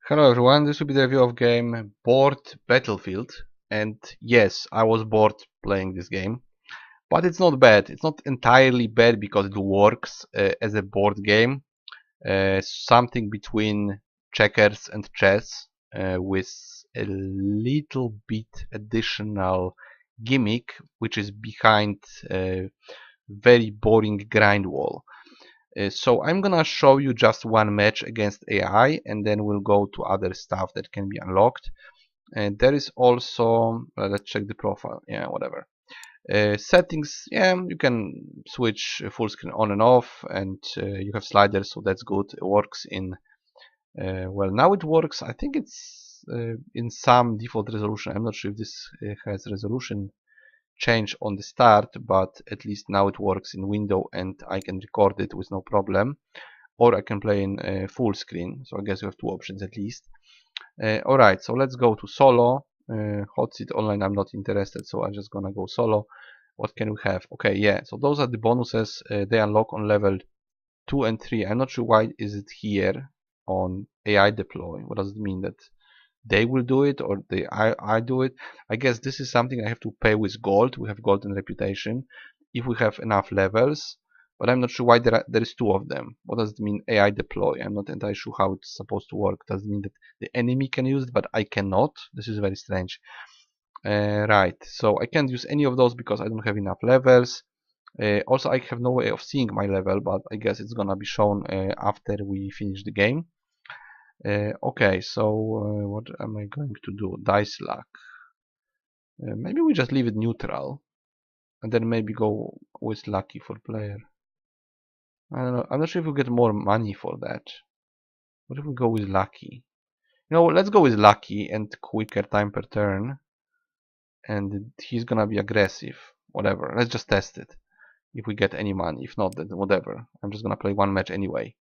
Hello everyone, this will be the review of game Bored Battlefield, and yes, I was bored playing this game, but it's not bad. It's not entirely bad because it works as a board game, something between checkers and chess, with a little bit additional gimmick, which is behind a very boring grind wall. So I'm gonna show you just one match against AI, and then we'll go to other stuff that can be unlocked. And there is also, let's check the profile, yeah, whatever. Settings, yeah, you can switch full screen on and off, and you have sliders, so that's good. It works in, well, now it works, I think it's in some default resolution. I'm not sure if this has resolution change on the start, but at least now it works in window and I can record it with no problem, or I can play in full screen, so I guess you have two options at least. Alright, so let's go to solo. Hot seat online, I'm not interested, so I'm just gonna go solo. What can we have? Okay, yeah, so those are the bonuses. They unlock on level 2 and 3. I'm not sure why is it here on AI deploy. What does it mean? That they will do it, or I do it? I guess this is something I have to pay with gold. We have golden reputation if we have enough levels, but I'm not sure why there is two of them. What does it mean, AI deploy? I'm not entirely sure how it's supposed to work. Does it mean that the enemy can use it but I cannot? This is very strange. Right, so I can't use any of those because I don't have enough levels. Also, I have no way of seeing my level, but I guess it's gonna be shown after we finish the game. Okay, so what am I going to do? Dice luck. Maybe we just leave it neutral, and then maybe go with lucky for player. I don't know. I'm not sure if we get more money for that. What if we go with lucky? You know, let's go with lucky and quicker time per turn. And he's gonna be aggressive. Whatever. Let's just test it. If we get any money. If not, then whatever. I'm just gonna play one match anyway.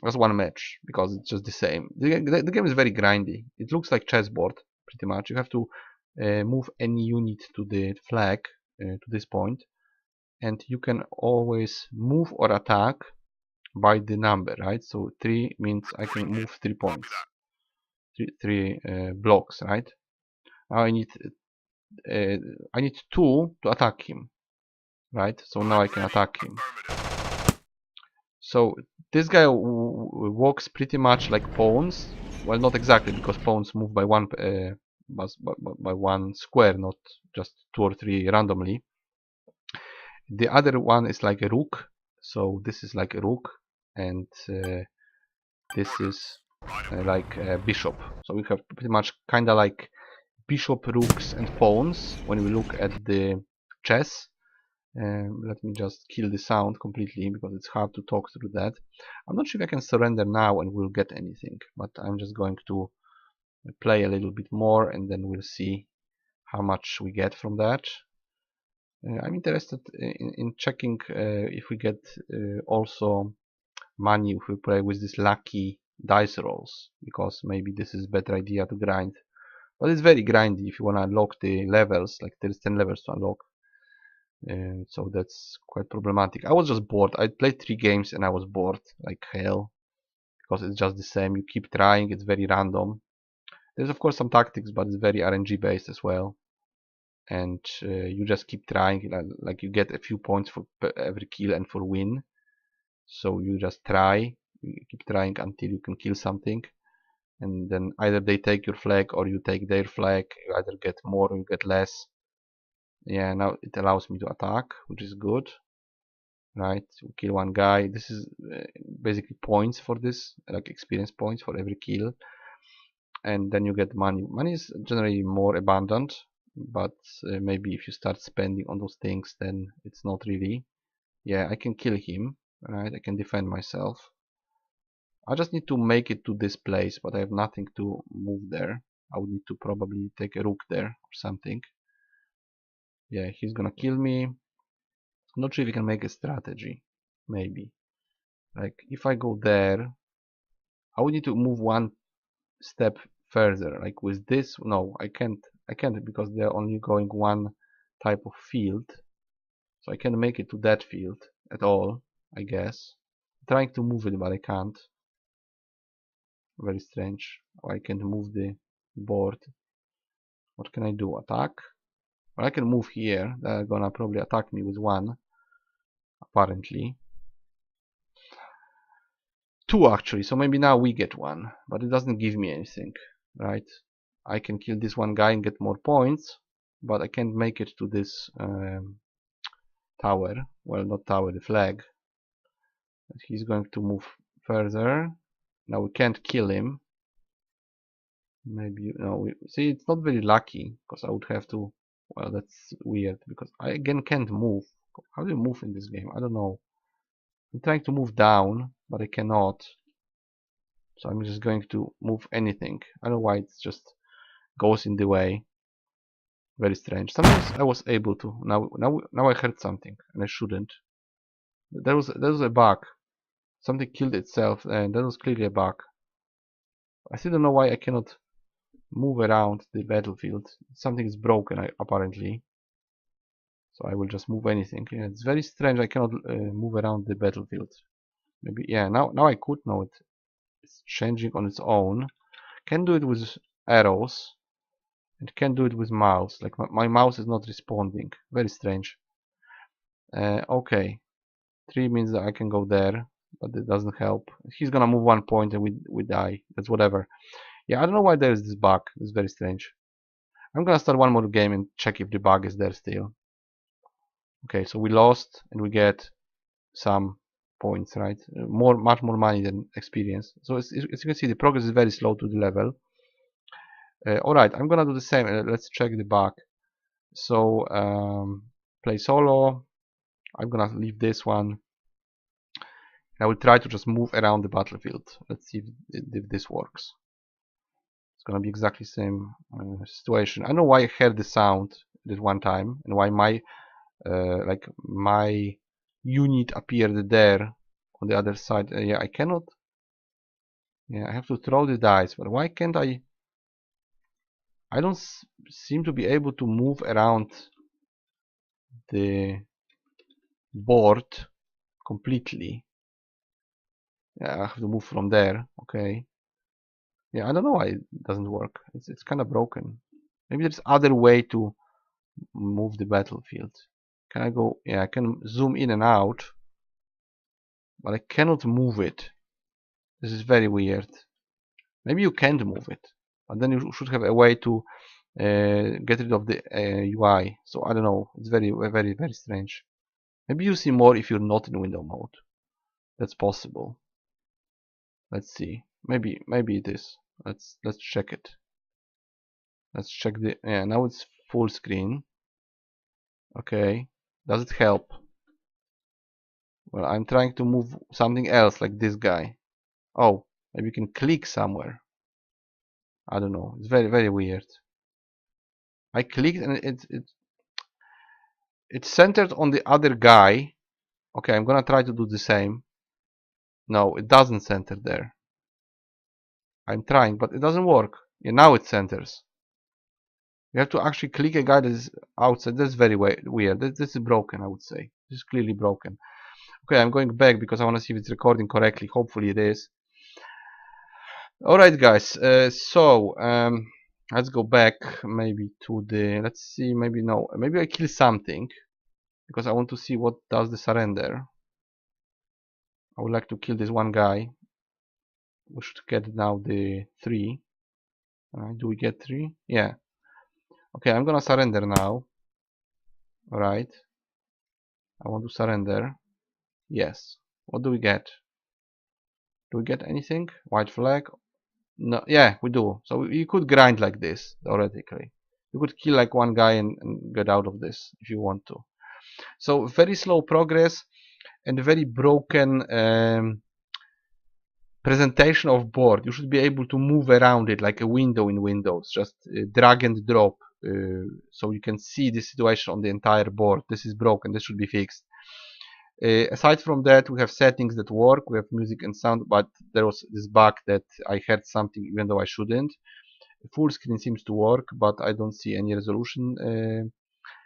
Just one match because it's just the same. The game is very grindy. It looks like chessboard pretty much. You have to move any unit to the flag to this point, and you can always move or attack by the number, right? So 3 means I can move 3 points, three blocks, right? Now I need 2 to attack him, right? So now I can attack him. So this guy walks pretty much like pawns. Well, not exactly, because pawns move by by one square, not just 2 or 3 randomly. The other one is like a rook. So this is like a rook, and this is like a bishop. So we have pretty much kind of like bishop, rooks, and pawns when we look at the chess. Let me just kill the sound completely because it's hard to talk through that. I'm not sure if I can surrender now and we'll get anything, but I'm just going to play a little bit more and then we'll see how much we get from that. I'm interested in checking if we get also money if we play with this lucky dice rolls, because maybe this is a better idea to grind. But it's very grindy if you want to unlock the levels, like there's 10 levels to unlock. So that's quite problematic. I was just bored. I played 3 games and I was bored like hell because it's just the same. You keep trying, it's very random. There's of course some tactics, but it's very RNG based as well. And you just keep trying, like you get a few points for every kill and for win. So you just try, you keep trying until you can kill something. And then either they take your flag or you take their flag. You either get more or you get less. Yeah, now it allows me to attack, which is good. Right, we kill one guy. This is basically points for this, like experience points for every kill, and then you get money. Money is generally more abundant, but maybe if you start spending on those things, then it's not really. Yeah, I can kill him, right? I can defend myself. I just need to make it to this place, but I have nothing to move there. I would need to probably take a rook there or something. Yeah, he's gonna kill me. I'm not sure if we can make a strategy. Maybe. Like, if I go there, I would need to move one step further. Like with this, no, I can't because they're only going one type of field. So I can't make it to that field at all, I guess. I'm trying to move it, but I can't. Very strange. I can't move the board. What can I do? Attack? Well, I can move here. They're gonna probably attack me with one, apparently. Two actually, so maybe now we get one, but it doesn't give me anything, right? I can kill this one guy and get more points, but I can't make it to this tower. Well, not tower, the flag. But he's going to move further. Now we can't kill him. Maybe, no, see, it's not very lucky, because I would have to, well, that's weird, because I again can't move. How do you move in this game? I don't know. I'm trying to move down, but I cannot. So I'm just going to move anything. I don't know why it just goes in the way. Very strange. Sometimes I was able to. Now I heard something, and I shouldn't. There was a bug. Something killed itself, and that was clearly a bug. I still don't know why I cannot move around the battlefield. Something is broken, apparently. So I will just move anything. Yeah, it's very strange. I cannot move around the battlefield. Maybe, yeah. Now I could. No, it's changing on its own. Can do it with arrows. And can do it with mouse. Like my mouse is not responding. Very strange. Okay. 3 means that I can go there, but it doesn't help. He's gonna move 1 point and we die. That's whatever. Yeah, I don't know why there is this bug. It's very strange. I'm gonna start one more game and check if the bug is there still. Okay, so we lost and we get some points, right? Much more money than experience. So as you can see, the progress is very slow to the level. Alright, I'm gonna do the same. Let's check the bug. So play solo. I'm gonna leave this one. I will try to just move around the battlefield. Let's see if this works. It's gonna be exactly the same situation. I don't know why I heard the sound this one time and why my my unit appeared there on the other side. Yeah, I cannot. Yeah, I have to throw the dice, but why can't I? I don't seem to be able to move around the board completely. Yeah, I have to move from there. Okay. Yeah, I don't know why it doesn't work. It's kind of broken. Maybe there's other way to move the battlefield. Can I go? Yeah, I can zoom in and out, but I cannot move it. This is very weird. Maybe you can't move it, but then you should have a way to get rid of the UI. So I don't know. It's very, very, very strange. Maybe you see more if you're not in window mode. That's possible. Let's see. Maybe it is. Let's check it. Let's check the. Yeah, now it's full screen. Okay. Does it help? Well, I'm trying to move something else, like this guy. Oh, maybe you can click somewhere. I don't know. It's very, very weird. I clicked and it's centered on the other guy. Okay, I'm gonna try to do the same. No, it doesn't center there. I'm trying, but it doesn't work. Yeah, now it centers. You have to actually click a guy that is outside. That's very weird. This is broken, I would say. This is clearly broken. Okay, I'm going back because I want to see if it's recording correctly. Hopefully it is. Alright guys, let's go back maybe to the, let's see, maybe I kill something because I want to see what does the surrender. I would like to kill this one guy. We should get now the 3. Do we get 3? Yeah. Okay, I'm gonna surrender now. Alright. I want to surrender. Yes. What do we get? Do we get anything? White flag? No, yeah, we do. So you could grind like this, theoretically. You could kill like one guy and get out of this if you want to. So very slow progress and very broken presentation of board. You should be able to move around it like a window in Windows. Just drag and drop so you can see the situation on the entire board. This is broken. This should be fixed. Aside from that, we have settings that work. We have music and sound, but there was this bug that I heard something even though I shouldn't. Full screen seems to work, but I don't see any resolution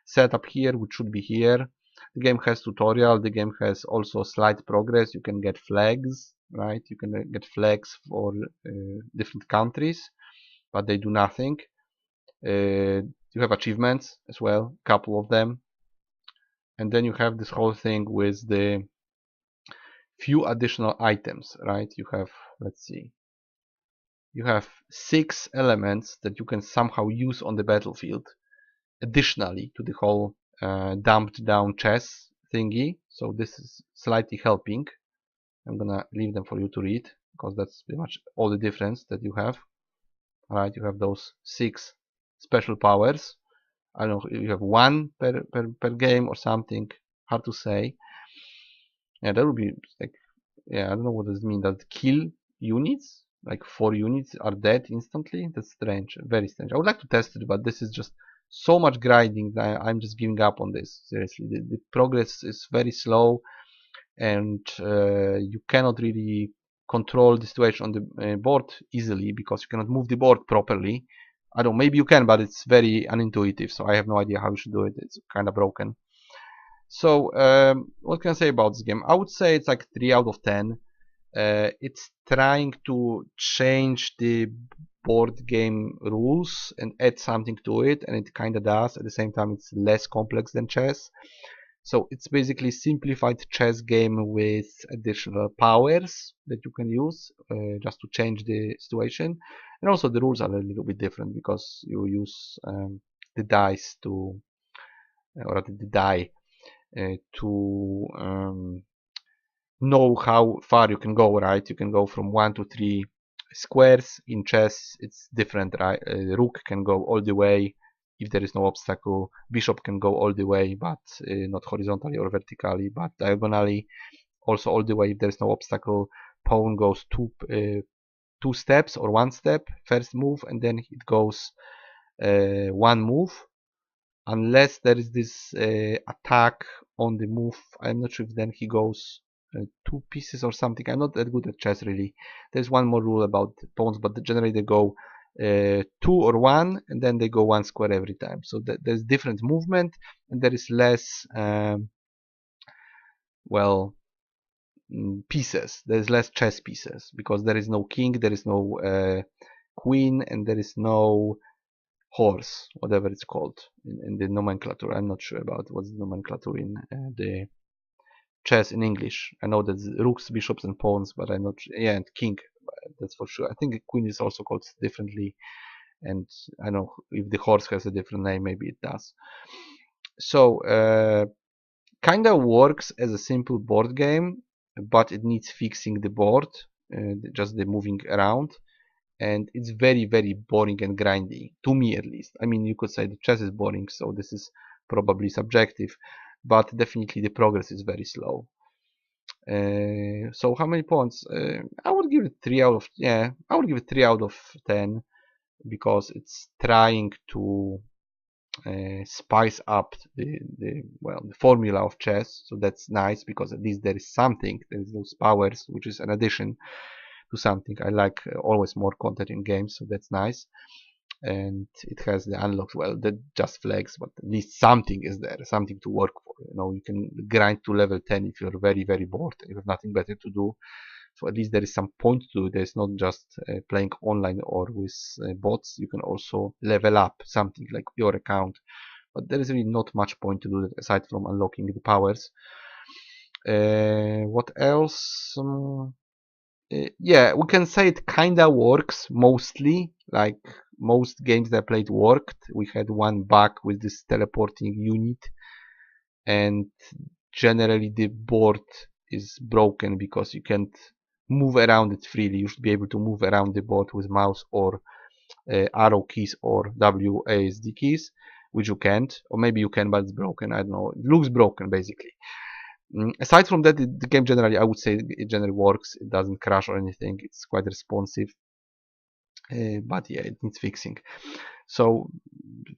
set up here, which should be here. The game has tutorial. The game has also slight progress. You can get flags. right? You can get flags for different countries, but they do nothing. You have achievements as well, a couple of them, and then you have this whole thing with the few additional items, right? You have, let's see, you have 6 elements that you can somehow use on the battlefield additionally to the whole dumped down chess thingy. So this is slightly helping. I'm gonna leave them for you to read because that's pretty much all the difference that you have. Alright, you have those 6 special powers. I don't know if you have 1 per game or something, hard to say. Yeah, that would be like, yeah, I don't know what does it mean. That kill units, like 4 units are dead instantly. That's strange, very strange. I would like to test it, but this is just so much grinding that I'm just giving up on this. Seriously, the progress is very slow, and you cannot really control the situation on the board easily because you cannot move the board properly. I don't know, maybe you can, but it's very unintuitive, so I have no idea how you should do it. It's kind of broken. So what can I say about this game? I would say it's like 3 out of 10. It's trying to change the board game rules and add something to it, and it kind of does. At the same time, it's less complex than chess. So it's basically simplified chess game with additional powers that you can use just to change the situation. And also the rules are a little bit different because you use the dice to, or the die to know how far you can go, right? You can go from 1 to 3 squares. In chess it's different, right? The rook can go all the way if there is no obstacle. Bishop can go all the way, but not horizontally or vertically, but diagonally also all the way if there is no obstacle. Pawn goes 2 steps or 1 step first move, and then it goes 1 move unless there is this attack on the move. I'm not sure if then he goes 2 pieces or something. I'm not that good at chess really. There's one more rule about pawns, but generally they go 2 or 1, and then they go 1 square every time. So there's different movement, and there is less well, pieces. There's less chess pieces because there is no king, there is no queen, and there is no horse, whatever it's called in the nomenclature. I'm not sure about what's the nomenclature in the chess in English. I know there's rooks, bishops, and pawns, but I'm not sure. Yeah, and king, that's for sure. I think queen is also called differently, and I don't know if the horse has a different name, maybe it does. So kind of works as a simple board game, but it needs fixing the board, just the moving around, and it's very boring and grindy, to me at least. I mean, you could say the chess is boring, so this is probably subjective, but definitely the progress is very slow. So how many points? I would give it 3 out of, yeah, I would give it 3 out of 10 because it's trying to spice up the formula of chess. So that's nice because at least there is something. There is those powers, which is an addition to something. I like always more content in games, so that's nice. And it has the unlocks, well, that just flags, but at least something is there, something to work for. You know, you can grind to level 10 if you're very bored and you have nothing better to do. So at least there is some point to it. There's not just playing online or with bots. You can also level up something like your account, but there is really not much point to do that aside from unlocking the powers. What else? Yeah, we can say it kinda works mostly. Like most games that I played worked. We had one bug with this teleporting unit, and generally the board is broken because you can't move around it freely. You should be able to move around the board with mouse or arrow keys or WASD keys, which you can't, or maybe you can, but it's broken. I don't know. It looks broken basically. Aside from that, the game generally, I would say it generally works. It doesn't crash or anything. It's quite responsive. But yeah, it needs fixing. So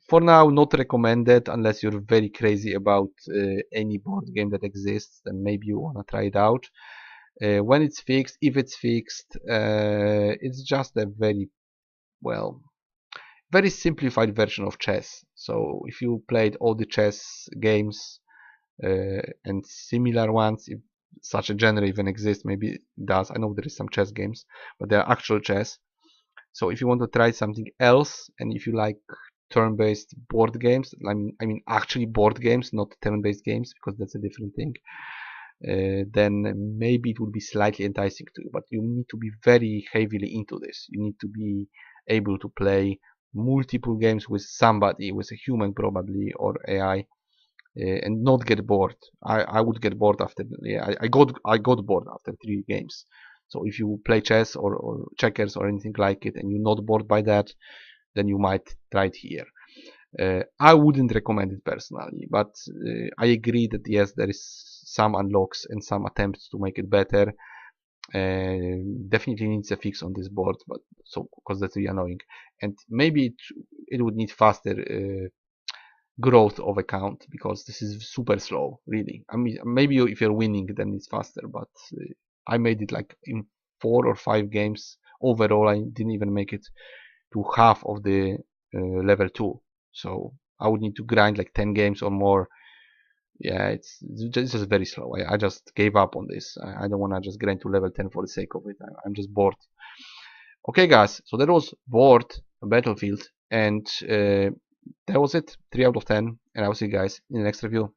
for now, not recommended unless you're very crazy about any board game that exists. Then maybe you wanna try it out. When it's fixed, if it's fixed, it's just a very simplified version of chess. So if you played all the chess games and similar ones, if such a genre even exists. Maybe it does. I know there is some chess games, but they are actual chess. So if you want to try something else, and if you like turn-based board games, I mean actually board games, not turn-based games, because that's a different thing, then maybe it would be slightly enticing to you. But you need to be very heavily into this. You need to be able to play multiple games with somebody, with a human probably, or AI, and not get bored. I would get bored after, yeah, I got bored after 3 games. So if you play chess or checkers or anything like it and you're not bored by that, then you might try it here. I wouldn't recommend it personally, but I agree that yes, there is some unlocks and some attempts to make it better. Definitely needs a fix on this board, but so because that's really annoying, and maybe it would need faster growth of account, because this is super slow, really. I mean, maybe if you're winning, then it's faster, but I made it like in 4 or 5 games overall. I didn't even make it to half of the level 2, so I would need to grind like 10 games or more. Yeah, it's just very slow. I just gave up on this. I don't want to just grind to level 10 for the sake of it. I'm just bored. Okay, guys, so that was Board Battlefield, and that was it. 3 out of 10, and I will see you guys in the next review.